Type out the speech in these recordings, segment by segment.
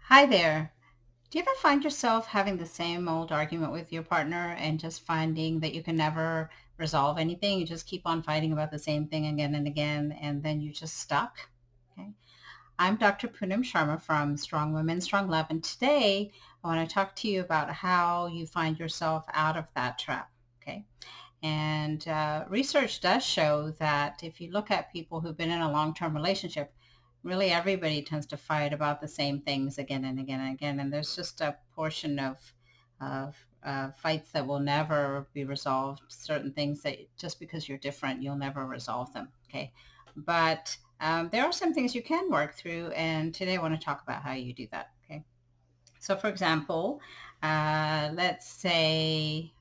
Hi there. Do you ever find yourself having the same old argument with your partner and just finding that you can never resolve anything? You just keep on fighting about the same thing again and again, and then you're just stuck? Okay. I'm Dr. Poonam Sharma from Strong Women, Strong Love, and today I want to talk to you about how you find yourself out of that trap. Okay. And research does show that if you look at people who've been in a long-term relationship, really everybody tends to fight about the same things again and again and again. And there's just a portion of fights that will never be resolved. Certain things that just because you're different, you'll never resolve them. Okay. But there are some things you can work through. And today I want to talk about how you do that. Okay. So for example, let's say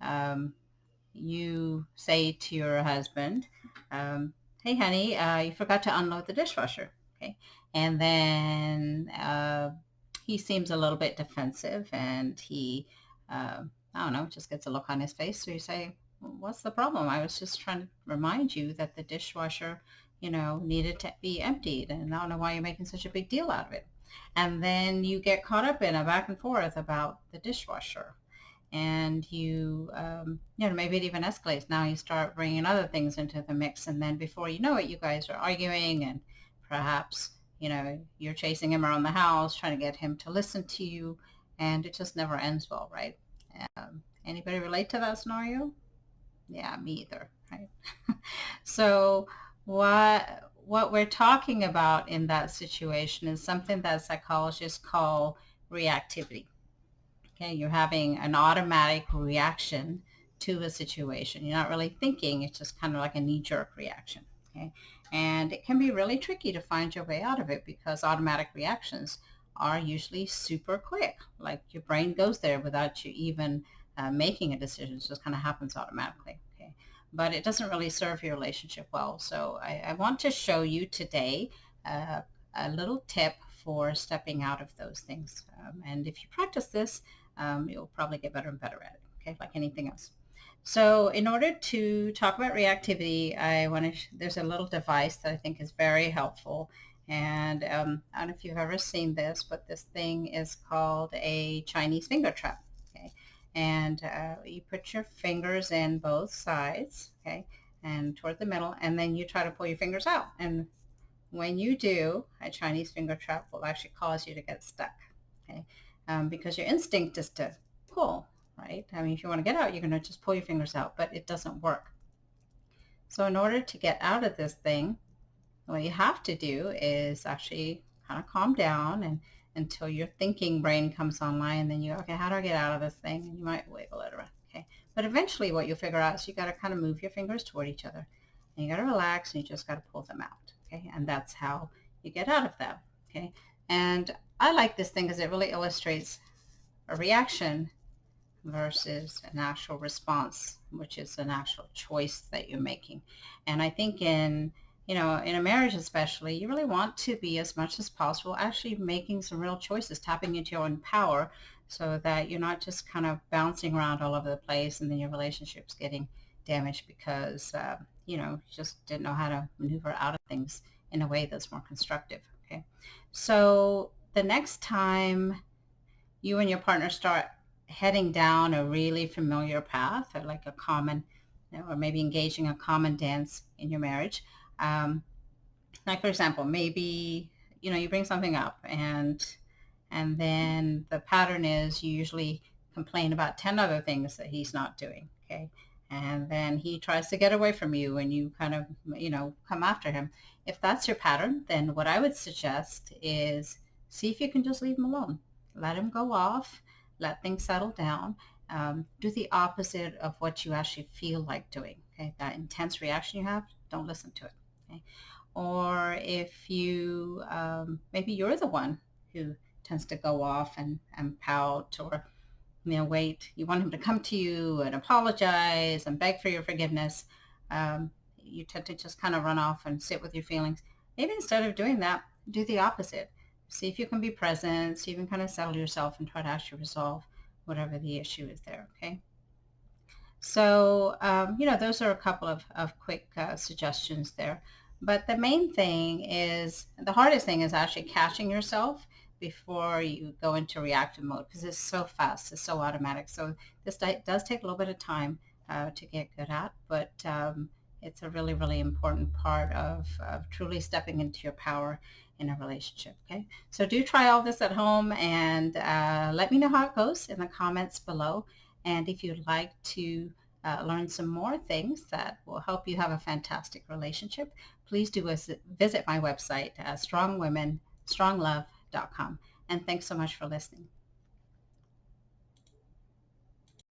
you say to your husband, hey, honey, you forgot to unload the dishwasher. Okay. And then he seems a little bit defensive and he, I don't know, just gets a look on his face. So you say, what's the problem? I was just trying to remind you that the dishwasher, needed to be emptied. And I don't know why you're making such a big deal out of it. And then you get caught up in a back and forth about the dishwasher and maybe it even escalates. Now you start bringing other things into the mix, and then before you know it, you guys are arguing, and perhaps you're chasing him around the house trying to get him to listen to you, and it just never ends well, right? Anybody relate to that scenario? Yeah, me either, right? So what we're talking about in that situation is something that psychologists call reactivity. Okay, you're having an automatic reaction to a situation. You're not really thinking, it's just kind of like a knee-jerk reaction. Okay, and it can be really tricky to find your way out of it because automatic reactions are usually super quick. Like your brain goes there without you even making a decision. It just kind of happens automatically. Okay, but it doesn't really serve your relationship well. So I want to show you today uh, a little tip for stepping out of those things. And if you practice this, you'll probably get better and better at it, okay, like anything else. So in order to talk about reactivity, there's a little device that I think is very helpful. And I don't know if you've ever seen this, but this thing is called a Chinese finger trap, okay? And you put your fingers in both sides, okay, and toward the middle, and then you try to pull your fingers out. And when you do, a Chinese finger trap will actually cause you to get stuck, okay? Because your instinct is to pull, right? I mean, if you want to get out, you're going to just pull your fingers out, but it doesn't work. So in order to get out of this thing, what you have to do is actually kind of calm down and until your thinking brain comes online, and then okay, how do I get out of this thing? And you might wiggle it around, okay? But eventually what you'll figure out is you got to kind of move your fingers toward each other and you got to relax and you just got to pull them out, okay? And that's how you get out of that, okay? And I like this thing because it really illustrates a reaction versus an actual response, which is an actual choice that you're making. And I think in a marriage especially, you really want to be as much as possible actually making some real choices, tapping into your own power so that you're not just kind of bouncing around all over the place and then your relationship's getting damaged because, you just didn't know how to maneuver out of things in a way that's more constructive. Okay. So the next time you and your partner start heading down a really familiar path or like a common, or maybe engaging a common dance in your marriage. Like for example, maybe, you bring something up and then the pattern is you usually complain about 10 other things that he's not doing. Okay. And then he tries to get away from you and you kind of, come after him. If that's your pattern, then what I would suggest is see if you can just leave him alone. Let him go off, let things settle down. Do the opposite of what you actually feel like doing. Okay, that intense reaction you have, don't listen to it. Okay, or if you maybe you're the one who tends to go off and pout or wait, you want him to come to you and apologize and beg for your forgiveness. You tend to just kind of run off and sit with your feelings. Maybe instead of doing that, do the opposite. See if you can be present, see if you can kind of settle yourself and try to actually resolve whatever the issue is there, okay? So, those are a couple of quick suggestions there. But the main thing is, the hardest thing is actually catching yourself before you go into reactive mode, because it's so fast, it's so automatic. So this does take a little bit of time to get good at, but it's a really, really important part of truly stepping into your power in a relationship. Okay, so do try all this at home, and let me know how it goes in the comments below. And if you'd like to learn some more things that will help you have a fantastic relationship, please do visit my website, strongwomenstronglove.com. And thanks so much for listening.